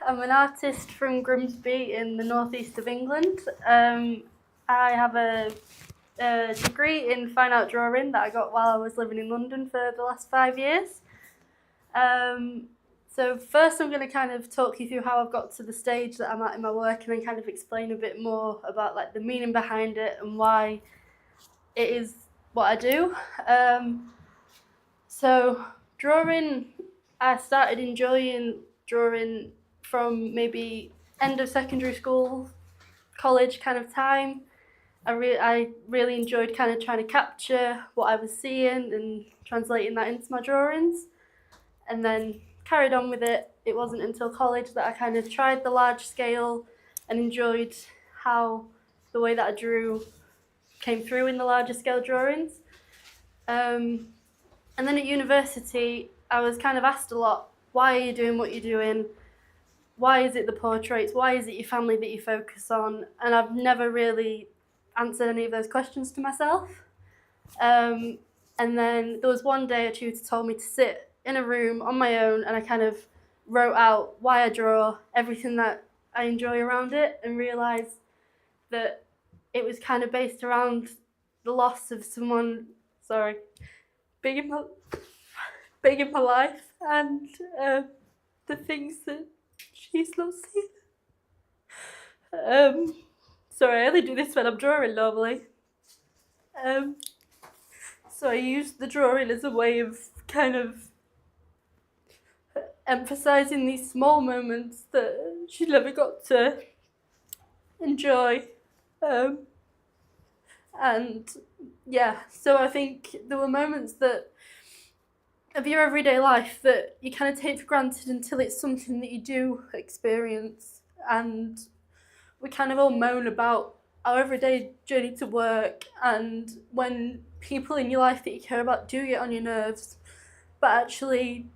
I'm an artist from Grimsby in the northeast of England. I have a degree in fine art drawing that I got while I was living in London for the last 5 years. So first I'm going to kind of talk you through how I've got to the stage that I'm at in my work, and then kind of explain a bit more about like the meaning behind it and why it is what I do. So drawing, I started enjoying drawing from maybe end of secondary school, college kind of time. I really enjoyed kind of trying to capture what I was seeing and translating that into my drawings, and then carried on with it. It wasn't until college that I kind of tried the large scale and enjoyed how the way that I drew came through in the larger scale drawings. And then at university, I was kind of asked a lot, why are you doing what you're doing? Why is it the portraits? Why is it your family that you focus on? And I've never really answered any of those questions to myself. And then there was one day a tutor told me to sit in a room on my own, and I kind of wrote out why I draw, everything that I enjoy around it, and realised that it was kind of based around the loss of someone, big in my life, and the things that she's not seen. I only do this when I'm drawing normally. So I used the drawing as a way of kind of emphasising these small moments that she never got to enjoy. And yeah, so I think there were moments that of your everyday life that you kind of take for granted until it's something that you do experience. And we kind of all moan about our everyday journey to work, and when people in your life that you care about do get on your nerves, but actually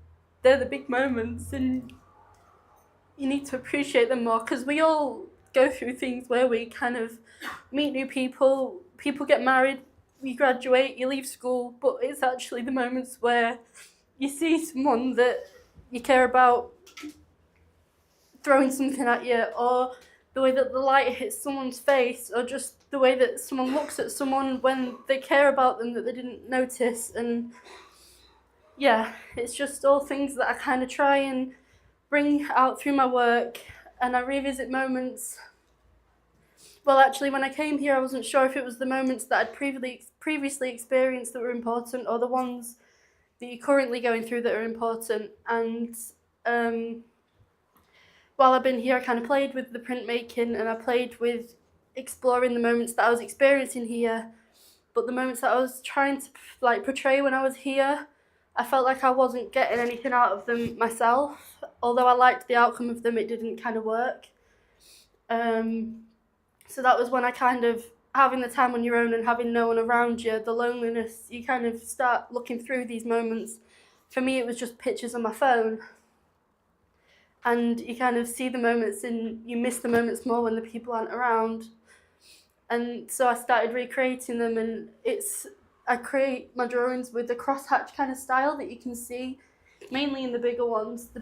they're the big moments and you need to appreciate them more, because we all go through things where we kind of meet new people, people get married, you graduate, you leave school, but it's actually the moments where you see someone that you care about throwing something at you, or the way that the light hits someone's face, or just the way that someone looks at someone when they care about them that they didn't notice. And yeah, it's just all things that I kind of try and bring out through my work, and I revisit moments. Well, actually, when I came here, I wasn't sure if it was the moments that I'd previously experienced that were important, or the ones that you're currently going through that are important. And while I've been here, I kind of played with the printmaking, and I played with exploring the moments that I was experiencing here. But the moments that I was trying to portray when I was here, I felt like I wasn't getting anything out of them myself. Although I liked the outcome of them, it didn't kind of work. So that was when I kind of, having the time on your own and having no one around you, the loneliness, you kind of start looking through these moments. For me, it was just pictures on my phone. And you kind of see the moments and you miss the moments more when the people aren't around. And so I started recreating them, and I create my drawings with the crosshatch kind of style that you can see, mainly in the bigger ones. The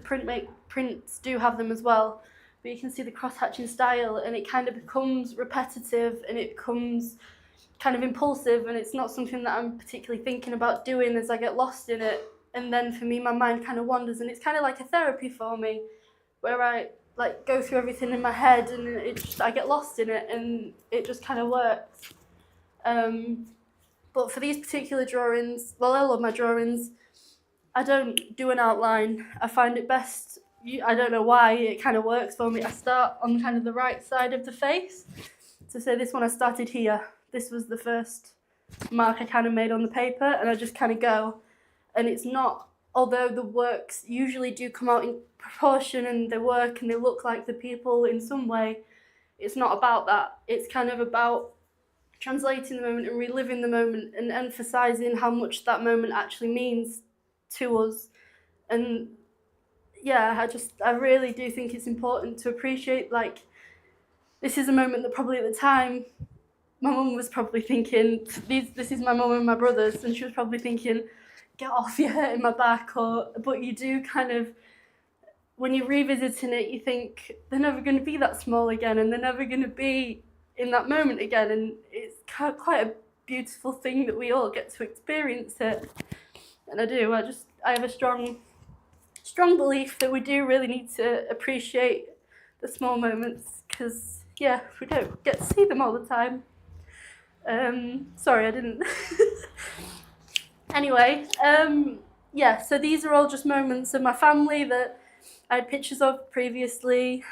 prints do have them as well, but you can see the crosshatching style, and it kind of becomes repetitive and it becomes kind of impulsive, and it's not something that I'm particularly thinking about doing as I get lost in it. And then for me, my mind kind of wanders, and it's kind of like a therapy for me, where I go through everything in my head, and I get lost in it, and it just kind of works. But for these particular drawings, well, I love my drawings, I don't do an outline. I find it best, I don't know why, it kind of works for me. I start on kind of the right side of the face. So say this one, I started here. This was the first mark I kind of made on the paper, and I just kind of go. And it's not, although the works usually do come out in proportion and they work and they look like the people in some way, it's not about that. It's kind of about translating the moment and reliving the moment and emphasising how much that moment actually means to us. And yeah, I really do think it's important to appreciate, this is a moment that probably at the time my mum was probably thinking, this is my mum and my brothers, and she was probably thinking, get off, you're hurting my back, but you do kind of, when you're revisiting it, you think they're never going to be that small again, and they're never going to be in that moment again. And it's quite a beautiful thing that we all get to experience it. And I do. I have a strong belief that we do really need to appreciate the small moments, because yeah, we don't get to see them all the time. Sorry, I didn't. Anyway, yeah, so these are all just moments of my family that I had pictures of previously.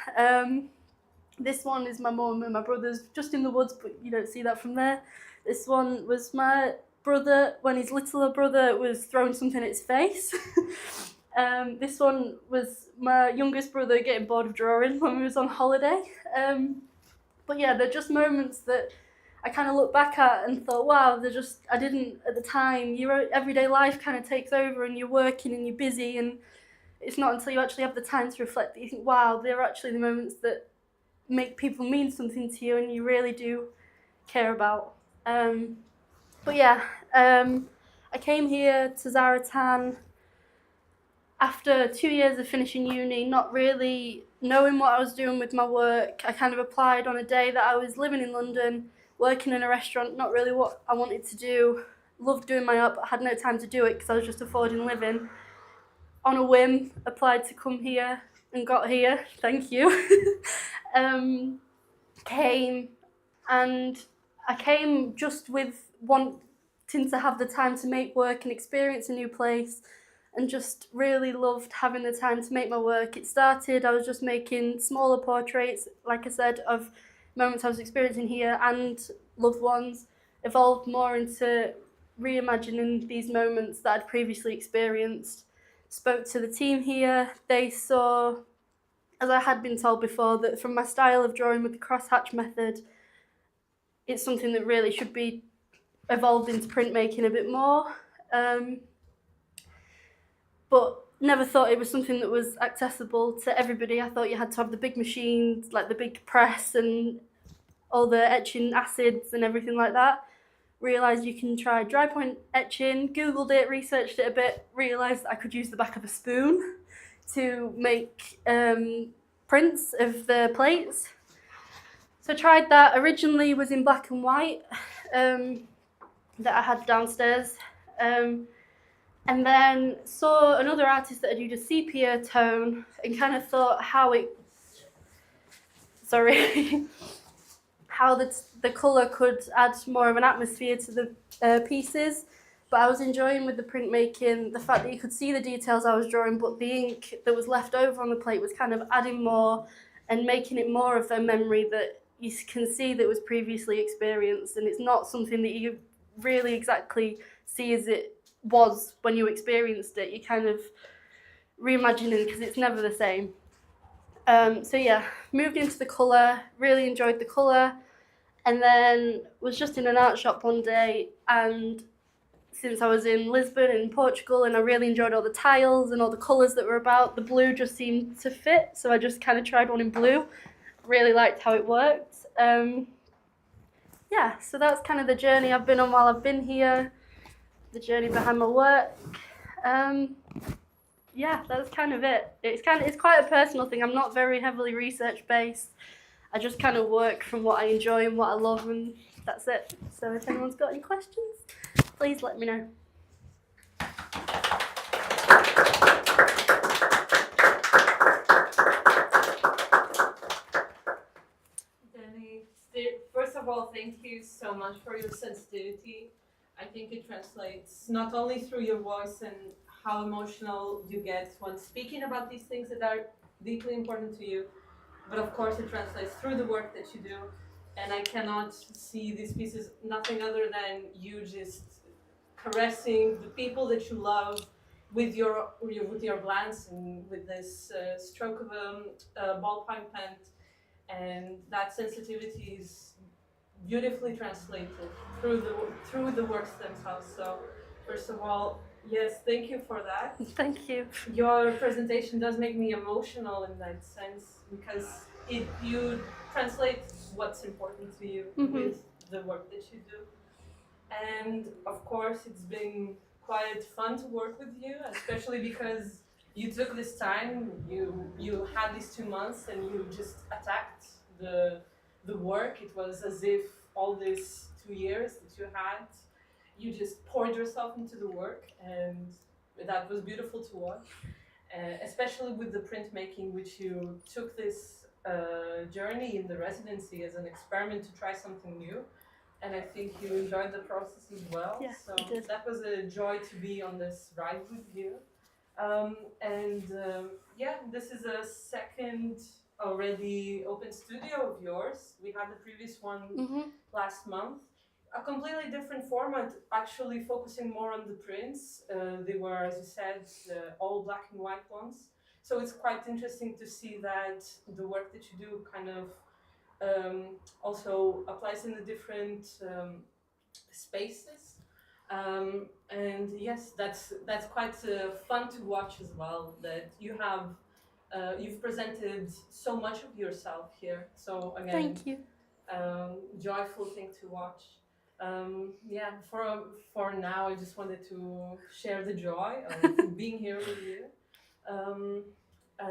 This one is my mum and my brother's just in the woods, but you don't see that from there. This one was my brother when his littler brother was throwing something at his face. This one was my youngest brother getting bored of drawing when we was on holiday. But yeah, they're just moments that I kind of look back at and thought, wow, I didn't at the time. Your everyday life kind of takes over and you're working and you're busy, and it's not until you actually have the time to reflect that you think, wow, they're actually the moments that make people mean something to you and you really do care about. But yeah, I came here to Zaratan after 2 years of finishing uni, not really knowing what I was doing with my work. I kind of applied on a day that I was living in London, working in a restaurant, not really what I wanted to do. Loved doing my art, but had no time to do it because I was just affording living. On a whim, applied to come here and got here. Thank you. Came, and I came just with wanting to have the time to make work and experience a new place, and just really loved having the time to make my work. It started, I was just making smaller portraits, like I said, of moments I was experiencing here and loved ones, evolved more into reimagining these moments that I'd previously experienced. Spoke to the team here. They saw, as I had been told before, that from my style of drawing with the crosshatch method, it's something that really should be evolved into printmaking a bit more. But never thought it was something that was accessible to everybody. I thought you had to have the big machines, like the big press and all the etching acids and everything like that. Realised you can try dry point etching, googled it, researched it a bit, realised that I could use the back of a spoon to make prints of the plates. So I tried that. Originally was in black and white that I had downstairs. And then saw another artist that had used a sepia tone and kind of thought how the colour could add more of an atmosphere to the pieces. But I was enjoying with the printmaking the fact that you could see the details I was drawing, but the ink that was left over on the plate was kind of adding more and making it more of a memory that you can see that was previously experienced, and it's not something that you really exactly see as it was when you experienced it. You kind of reimagining because it's never the same. So yeah, moved into the colour, really enjoyed the colour, and then was just in an art shop one day, and since I was in Lisbon and Portugal and I really enjoyed all the tiles and all the colours that were about, the blue just seemed to fit, so I just kind of tried one in blue. Really liked how it worked. Yeah, so that's kind of the journey I've been on while I've been here, the journey behind my work. Yeah, that's kind of it. It's quite a personal thing. I'm not very heavily research based. I just kind of work from what I enjoy and what I love, and that's it. So if anyone's got any questions, please let me know. Denny, first of all, thank you so much for your sensitivity. I think it translates not only through your voice and how emotional you get when speaking about these things that are deeply important to you, but of course it translates through the work that you do. And I cannot see these pieces nothing other than you just caressing the people that you love with your glance and with this stroke of a ballpoint pen, and that sensitivity is beautifully translated through the works themselves. So first of all, yes, thank you for that. Thank you. Your presentation does make me emotional in that sense, because you translate what's important to you with the work that you do. And of course it's been quite fun to work with you, especially because you took this time, you had these 2 months, and you just attacked the work. It was as if all these 2 years that you had, you just poured yourself into the work, and that was beautiful to watch. Especially with the printmaking, which you took this journey in the residency as an experiment to try something new. And I think you enjoyed the process as well. Yeah, so I did. that was a joy to be on this ride with you. Yeah, this is a second already open studio of yours. We had the previous one last month. A completely different format, actually focusing more on the prints. They were, as you said, all black and white ones. So it's quite interesting to see that the work that you do kind of also applies in the different spaces. And yes, that's quite fun to watch as well. That you have you've presented so much of yourself here. So again, Thank you. Joyful thing to watch. Yeah, for now, I just wanted to share the joy of being here with you.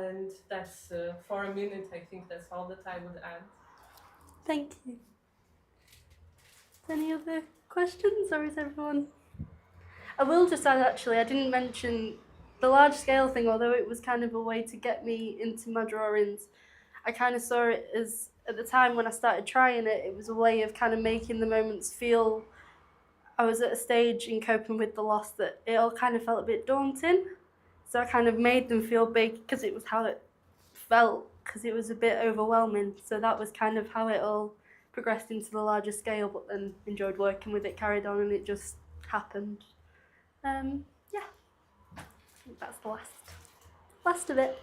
And that's for a minute. I think that's all that I would add. Thank you. Any other questions, or is everyone? I will just add, actually, I didn't mention the large scale thing, although it was kind of a way to get me into my drawings. I kind of saw it as, at the time when I started trying it, it was a way of kind of making the moments feel. I was at a stage in coping with the loss that it all kind of felt a bit daunting. So I kind of made them feel big because it was how it felt, because it was a bit overwhelming. So that was kind of how it all progressed into the larger scale, but then enjoyed working with it, carried on, and it just happened. Yeah, I think that's the last of it.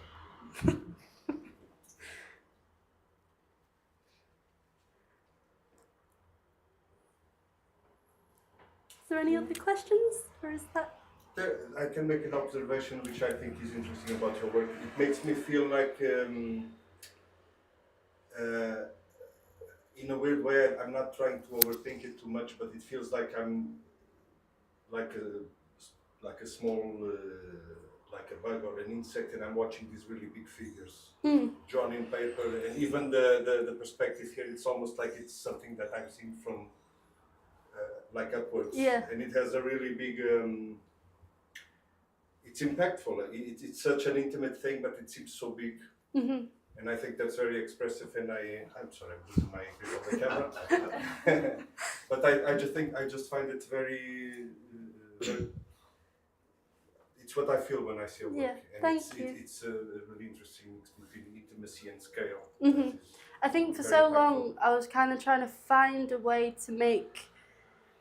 Is there any other questions, or is that? I can make an observation which I think is interesting about your work. It makes me feel like, in a weird way, I'm not trying to overthink it too much, but it feels like I'm like a small, like a bug or an insect, and I'm watching these really big figures drawn in paper, and even the perspective here, it's almost like it's something that I'm seeing from like upwards. Yeah. And it has a really big. It's impactful. It's such an intimate thing, but it seems so big. And I think that's very expressive. And I'm sorry, I'm losing my grip on the camera. But I just find it very. It's what I feel when I see a work. Yeah, and thank you. It's a really interesting mix between intimacy and scale. I think for so long I was kind of trying to find a way to make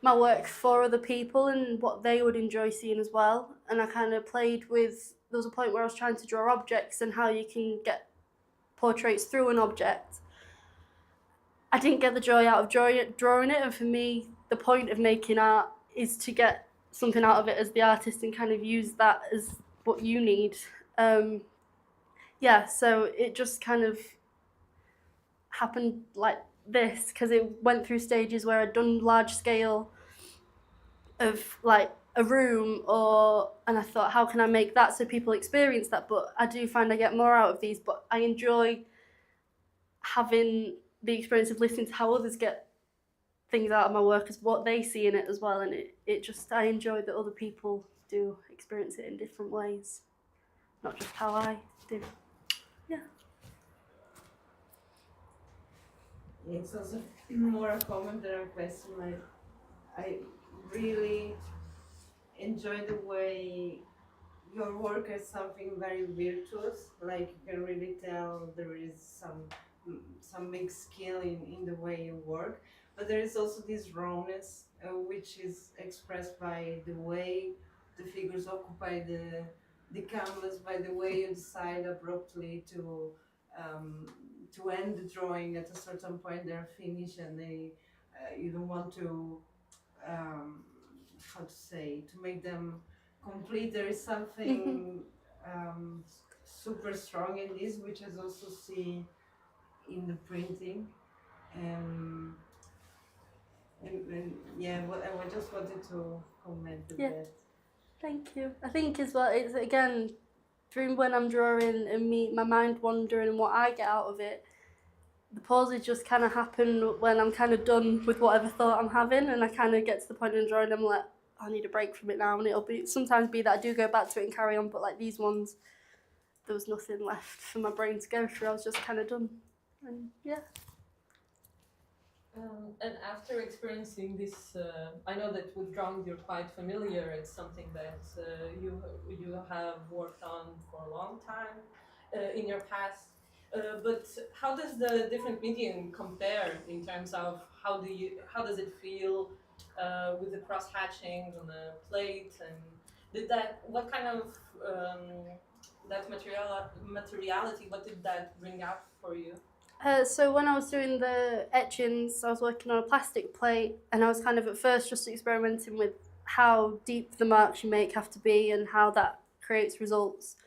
my work for other people and what they would enjoy seeing as well. And I kind of played with, there was a point where I was trying to draw objects and how you can get portraits through an object. I didn't get the joy out of drawing it, and for me, the point of making art is to get something out of it as the artist and kind of use that as what you need. Yeah, so it just kind of happened like this, because it went through stages where I'd done large scale of like a room, and I thought, how can I make that so people experience that? But I do find I get more out of these, but I enjoy having the experience of listening to how others get things out of my work as what they see in it as well, and it just, I enjoy that other people do experience it in different ways, not just how I do. Yeah. It's also more a comment than a question. Like, I really enjoy the way your work is something very virtuous. Like, you can really tell there is some big skill in the way you work, but there is also this rawness, which is expressed by the way the figures occupy the canvas, by the way you decide abruptly to end the drawing at a certain point. They're finished, and they you don't want to how to say, to make them complete. There is something super strong in this, which is also seen in the printing. And yeah, I just wanted to comment on that. Thank you. I think as well, it's again during when I'm drawing and my mind wandering and what I get out of it, the pauses just kind of happen when I'm kind of done with whatever thought I'm having, and I kind of get to the point in drawing, I'm like, I need a break from it now, and it'll be sometimes be that I do go back to it and carry on, but like these ones, there was nothing left for my brain to go through. I was just kind of done, and yeah. And after experiencing this, I know that with drawing you're quite familiar. It's something that you have worked on for a long time in your past. But how does the different medium compare in terms of how does it feel with the cross hatching on the plate, and what kind of that materiality, what did that bring out for you? So when I was doing the etchings, I was working on a plastic plate, and I was kind of at first just experimenting with how deep the marks you make have to be and how that creates results.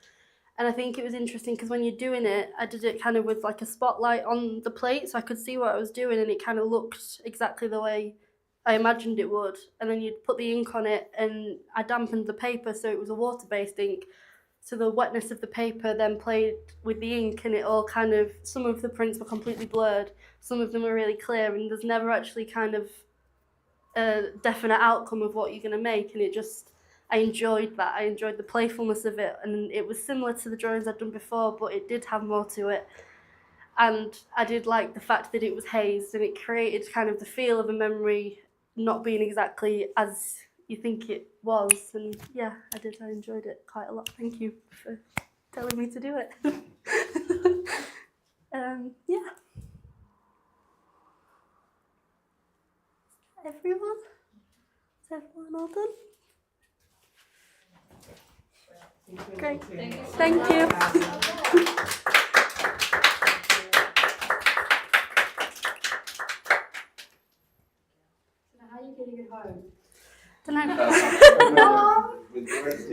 And I think it was interesting because when you're doing it, I did it kind of with like a spotlight on the plate, so I could see what I was doing, and it kind of looked exactly the way I imagined it would. And then you'd put the ink on it, and I dampened the paper so it was a water-based ink. So the wetness of the paper then played with the ink, and it all kind of, some of the prints were completely blurred, some of them were really clear, and there's never actually kind of a definite outcome of what you're going to make. And it just, I enjoyed that. I enjoyed the playfulness of it, and it was similar to the drawings I'd done before, but it did have more to it. And I did like the fact that it was hazed, and it created kind of the feel of a memory not being exactly as you think it was. And yeah, I enjoyed it quite a lot. Thank you for telling me to do it. Yeah. Everyone? Is everyone all done? Great. Thank you. How are you getting it home? Don't know. With direct